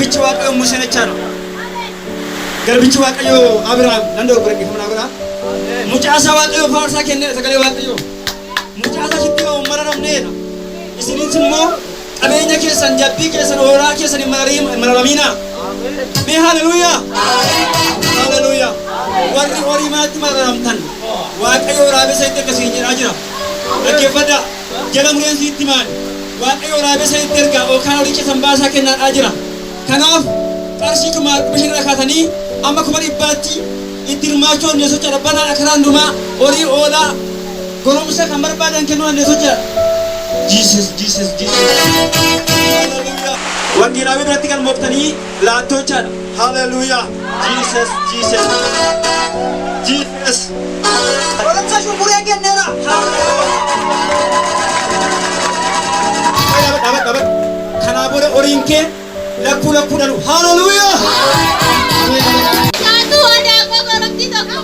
garbichi waaqayyo Museen jechaadha. Garbichi waaqayyo Abrahaam danda'u gurguranii kan Abrahaam. Mucaasaa waaqayyo faarsaa kennee sagalee waaqayyo. Mucaasaa sitti uummata namneedha. Isiniin immoo qabeenya keessan jabbii keessan horaa keessan hin mararamina. Mee haleluuyaa. Haleluuyaa. Warri horii maatti mararamtan waaqayyo waraabessa itti akkasiin jedhaa jira. Dhaggeeffadhaa. Jala mureen sitti maali? Waaqayyo waraabessa itti ergaa yookaan horii keessan baasaa kennaadhaa jira. Kanaaf qarshii kuma bishirra kaatanii amma kuma dhibbaatti itti hirmaachuun ne socha rabbanaa karaan dhumaa horii oolaa goromsa kan barbaadan kennuu ne socha. Jesus. Hallelujah. Wangeelaa biratti kan mooftanii laattoo chaadha. Hallelujah. Jesus. Goromsa shumburee kenneera. Dhabat. Kanaa booda horiin kee lakkuu dhalu. Hallelujah. Satu ada apa goromti tokko.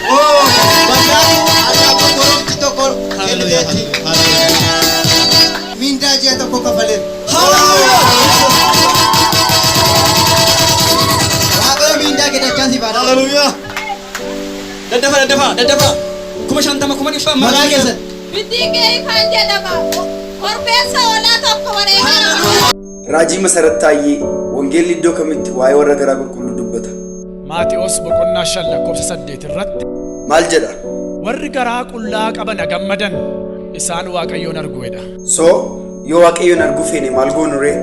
Oh, banyaatu ada apa goromti tokko. Hallelujah. Minda aja tokko kafaleen. Hallelujah. Waaqayyo minda kita kasih pada. Hallelujah. Daddafa. Kuma shantama kuma dhibba Maqaa keessan. Bitti kee kan jedhama. Korbeessa olaa tokko wareegama. Raajii Masarat Taayyee wangeelli iddoo kamitti waa'ee warra garaa qulqulluu dubbata. Maatiyoos boqonnaa 5:8 irratti Maal jedha? warri garaa qullaa qaban gammadan isaan Waaqayyoon arguudha. Soo yoo Waaqayyoon arguu feene maal goonu ree?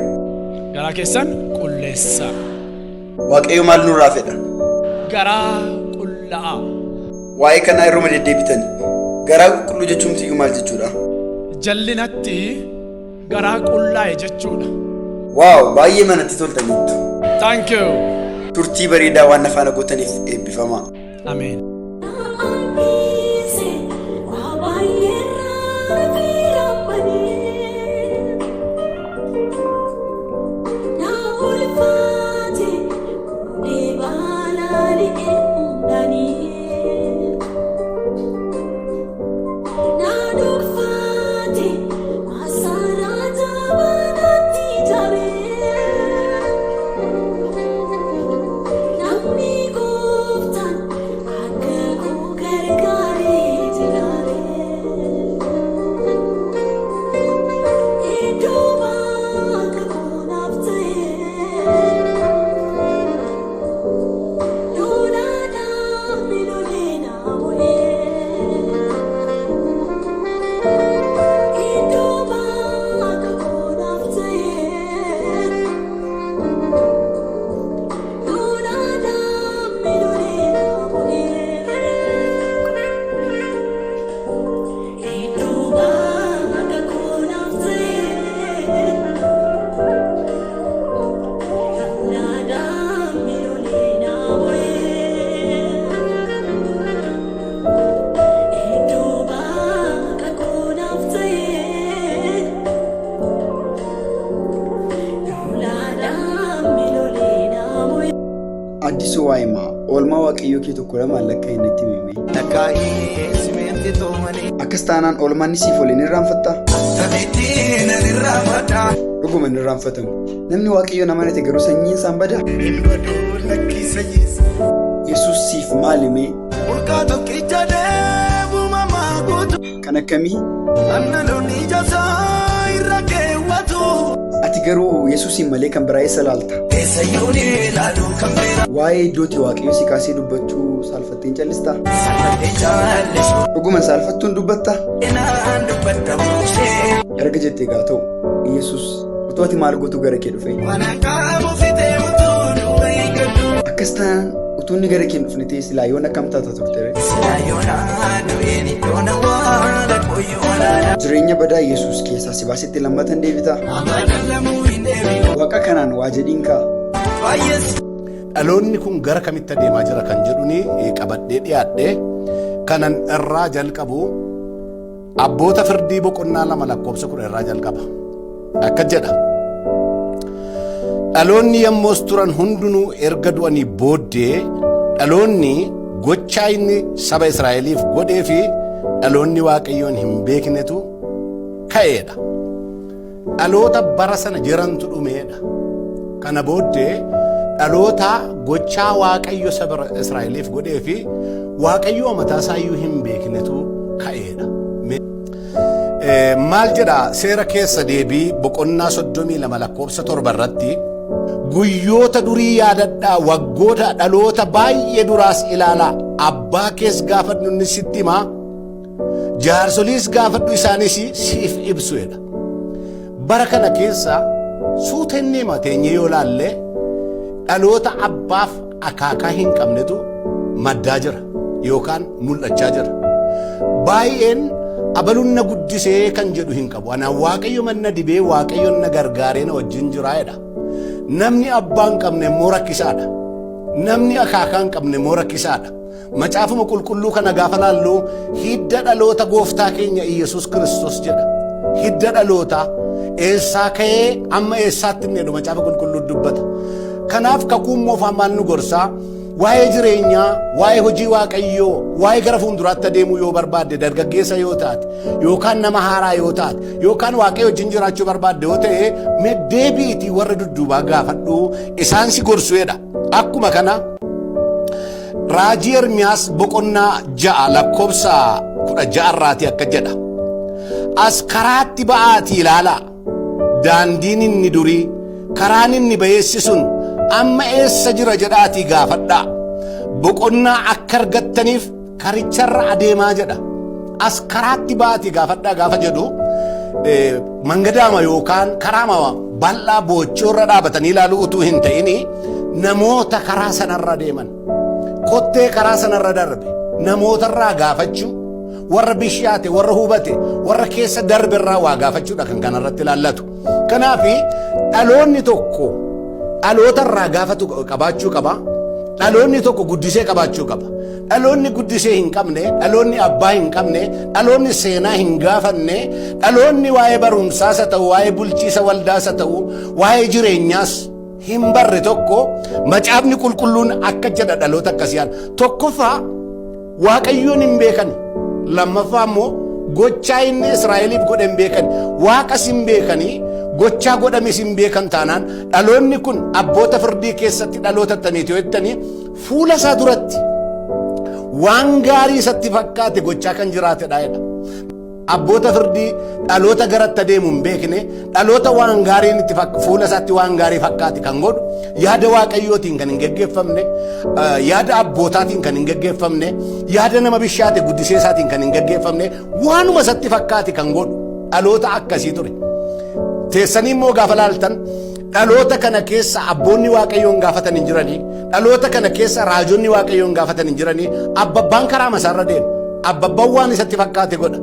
Garaa keessan qulleessaa. Waaqayyo maal nurraa fedha? Garaa qullaa. Waa'ee kanaa yeroo deddeebitani. Garaa qulqulluu jechuun tiyyuu maal jechuudha? Jallinatti garaa qullaa'e jechuudha. Waaw, baay'ee manatti toltaniittu. Thank you. Turtii bareedaa waan afaana gootaniif eebbifamaa. Amen. Addisuu waa'imaa oolmaa waaqayyoo kee tokko lama allakka hin itti himime. Akkas taanaan oolmaan siif ol hin irraanfattaa? Dhuguma hin irraanfatamu. Namni waaqayyoo nama nate garuu sanyiin isaan bada. Yesuus siif maal himee? Kan akkamii? Ati garuu Yesuusin malee kan biraa eessa laalta? Waa'ee iddootti waaqayyo si kaasee dubbachuu saalfatteen callistaa? Dhuguman saalfattuun dubbattaa? Erga jettee gaa ta'u Yesuus utuu ati maal gootu gara kee dhufe? Akkas taanaan utuu inni gara kee hin dhufne ta'e silaa yoon akkam taata turte? Jireenya badaa Yesuus keessaa si baasetti lammatan deebitaa? Waaqa kanaan waa jedhiin kaa? Dhaloonni kun gara kamitti adeemaa jira kan jedhuni qabadhee dhiyaadhe kanan irraa jalqabu abboota firdii boqonnaa 2 lakkoofsa 10 irraa jalqaba. Akka jedha. Dhaloonni yommus turan hundinuu erga du'anii booddee dhaloonni gochaa inni saba Israa'eliif godhee fi dhaloonni Waaqayyoon hin beeknetu ka'eedha. Dhaloota bara sana jirantu dhumeedha. Kana booddee dhaloota gochaa Waaqayyo saba Israa'eliif godhee fi Waaqayyo mataa isaayyuu hin beeknetu ka'eedha. Maal jedha seera keessa deebii boqonnaa 32 lakkoofsa 7 irratti guyyoota durii yaadadhaa waggoota dhaloota baay'ee duraas ilaalaa abbaa kees gaafadhu inni sitti himaa jaarsoliis gaafadhu isaanis siif ibsuudha. Bara kana keessa suutennee mateenye yoo laalle dhaloota abbaaf akaakaa hin qabnetu maddaa jira yookaan mul'achaa jira. Baay'een abaluun na guddisee kan jedhu hin qabu. Ana Waaqayyo manna dibee Waaqayyoon na gargaaree na wajjin jiraayedha. Namni abbaa hin qabne immoo rakkisaadha. Namni akaakaa hin qabne immoo rakkisaadha. Macaafuma qulqulluu kana gaafa laallu hidda dhaloota gooftaa keenya Iyesuus Kiristoos jedha. Hidda dhaloota eessaa ka'ee amma eessaatti inni jedhu macaafa qulqulluu dubbata. Kanaaf kakuun moofaan maal nu gorsaa? Waa'ee jireenyaa, waa'ee hojii Waaqayyoo, waa'ee gara fuulduraatti adeemuu yoo barbaadde dargaggeessa yoo taate yookaan nama haaraa yoo taate yookaan Waaqayyo wajjin jiraachuu barbaadde yoo ta'e mee deebiitii warra dudduubaa gaafadhu isaan si gorsuudha. Akkuma kana raajii Ermiyaas boqonnaa 6 lakkoofsa 16 irraati akka jedha. As karaatti ba'aatii ilaalaa daandiin inni durii karaan inni bayeessi sun amma eessa jira jedhaatii gaafadhaa. Boqonnaa akka argattaniif karicharra adeemaa jedha. As karaatti ba'aatii gaafadhaa gaafa jedhu mangadaama yookaan karaama bal'aa boochoorra dhaabatanii ilaaluu utuu hin ta'ini namoota karaa sanarra deeman kottee karaa sanarra darbe namootarraa gaafachuu warra bishaate warra hubate warra keessa darbe irraa waa gaafachuudha kan kanarratti ilaallatu. Kanaafi dhaloonni tokko dhalootarraa gaafatu qabaachuu qaba. Dhaloonni tokko guddisee qabaachuu qaba. Dhaloonni guddisee hin qabne, dhaloonni abbaa hin qabne, dhaloonni seenaa hin gaafanne, dhaloonni waa'ee barumsaas haa ta'u, waa'ee bulchiisa waldaas haa ta'u, waa'ee jireenyaas hin barre tokko macaafni qulqulluun akka jedha dhaloota akkasiyaan. Tokkoffaa Waaqayyoon hin beekan. Lammaffaa immoo gochaa inni Israa'eliif godhe hin beekan. Waaqas hin beekanii gochaa godhames hin beekan taanaan dhaloonni kun abboota firdii keessatti dhaloota taniiti yoo jettanii fuula isaa duratti waan gaarii isatti fakkaate gochaa kan jiraatedha jedha. Abboota firdii dhaloota garatti adeemu hin beekne dhaloota waan gaariin itti fuula isaatti waan gaarii fakkaate kan godhu yaada Waaqayyootiin kan hin geggeeffamne yaada abbootaatiin kan hin geggeeffamne yaada nama bishaate guddisee isaatiin kan hin geggeeffamne waanuma isatti fakkaate kan godhu dhaloota akkasii ture. Teessanii immoo gaafa laaltan dhaloota kana keessa abboonni Waaqayyoon gaafatan hin jiranii dhaloota kana keessa raajonni Waaqayyoon gaafatan hin jiranii abbabbaan karaa masaarra deema abbabbaan waan isatti fakkaate godha.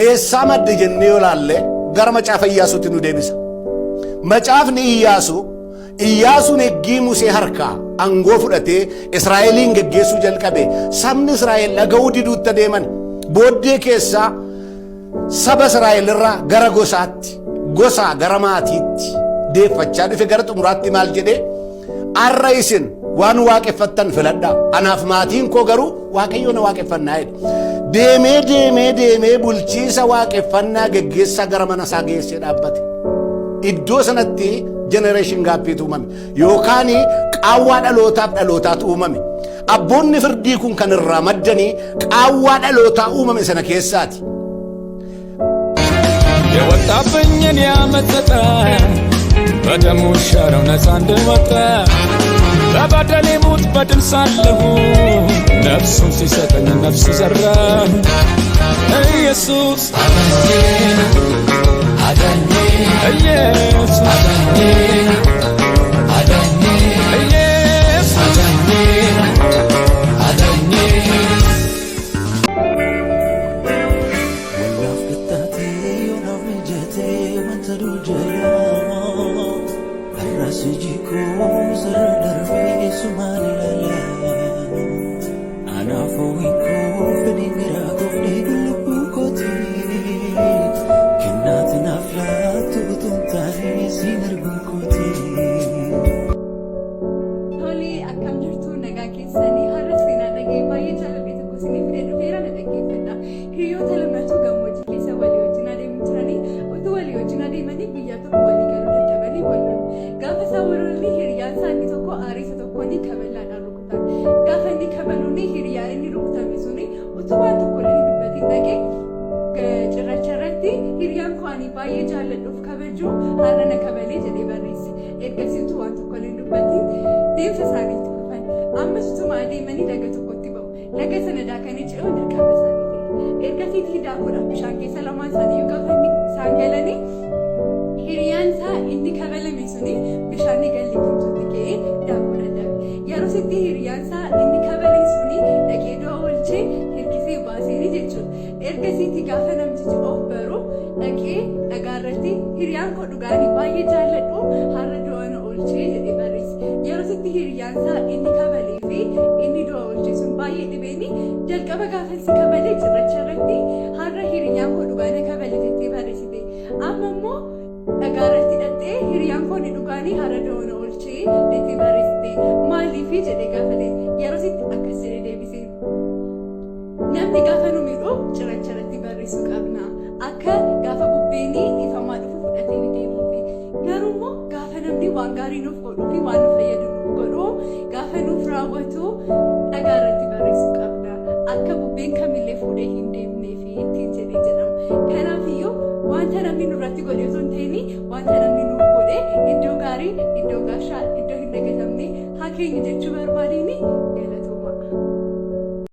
Eessaa madde jennee yoo laalle gara macaafa Iyyaasuutti nu deebisa. Macaafni Iyyaasuun eggii Musee harkaa aangoo fudhatee Israa'eliin geggeessuu jalqabe sabni Israa'el dhaga'uu diduutti adeeman booddee keessaa saba Israa'el irraa gara gosaatti gosaa gara maatiitti deeffachaa dhufe gara xumuraatti maal jedhee arra isin waan waaqeffattan filadhaa anaaf maatiin koo garuu Waaqayyoon waaqeffannaa jedhe. Deemee bulchiisa waaqeffannaa geggeessaa gara mana isaa geessee dhaabbate. Iddoo sanatti generation gaappiitu uumame yookaan qaawwaa dhalootaaf dhalootaatu uumame. Abboonni firdii kun kan irraa maddanii qaawwaa dhalootaa uumame sana keessaati. የወጣብኝን ያመለጠ በደሙ ሻረው ነፃ እንደወጣ በበደሌ ሞት በድል ሳለሁ ነፍሱን ሲሰጠኝ ነፍስ ዘራ ኢየሱስ አዳኜ ኢየሱስ አዳኜ አዳኜ ኢየሱስ አዳኜ አዳኜ Gaafa isaa warroonni hiriyaan isaanii tokko aariisa tokko ni kaballaadhaan rukutan. Gaafa inni kabaluuni hiriyaa inni rukutame suni utubaan tokko illee dubbatiin dhaqee cirracha irratti hiriyaan koo ani baay'ee jaalladhuuf kabajuu har'a na kabalee jedhee barreesse. Ergasii utubaan tokko illee dubbatiin deemsa isaaniitti dhufan. Ammas utuma adeemanii laga tokkotti ba'u. Laga sana daakanii ce'uun dirqama isaanii ta'e. Ergasii daakuudhaaf bishaan keessa lamaan isaanii yoo gaafa isaan galanii hiriyaan isaa inni kabalame suni bishaan galli kutuutti ka'ee daakuu dadhabe. Yeroo sitti hiriyaan isaa inni kabale suni dhaqee du'a oolchee hirkisee baasee jechuudha. Ergasiitti gaafa namtichi of baru dhaqee dhagaarratti hiriyaan koo dhugaanii baay'ee jaalladhu har'a du'a na oolchee jedhee barreesse. Yeroo sitti hiriyaan isaa inni kabalee fi inni du'a oolchee sun baay'ee dhibeeni jalqaba gaafa si kabalee cirracha irratti har'a hiriyaan koo dhugaa na kabale jettee barreessite. Amma immoo dhagaarratti hidhattee hiriyaan koo ni dhugaanii har'a du'a na oolchee jettee barreessite. Maaliif jedhee gaafate yeroo sitti akkas jedhee deebise. Namni gaafa nu miidhu cirracha irratti barreessuu qabna. Akka gaafa bubbeen ifamaa dhufu fudhatee deemuufi. Garuu immoo gaafa namni waan gaarii nuuf godhuu fi waan nu fayyadu nuuf godhu gaafa nuuf raawwatu dhagaa irratti barreessuu qabna. Akka bubbeen kamillee fuudhee hin deemneefi ittiin jedhee jedhama. Kanaafiyyuu wanta namni nurratti godhe osoo hin ta'in wanta namni nuuf godhe iddoo gaarii, iddoo gaashaa, iddoo hin dagatamne haa keenyu jechuu barbaadeen galatoomna.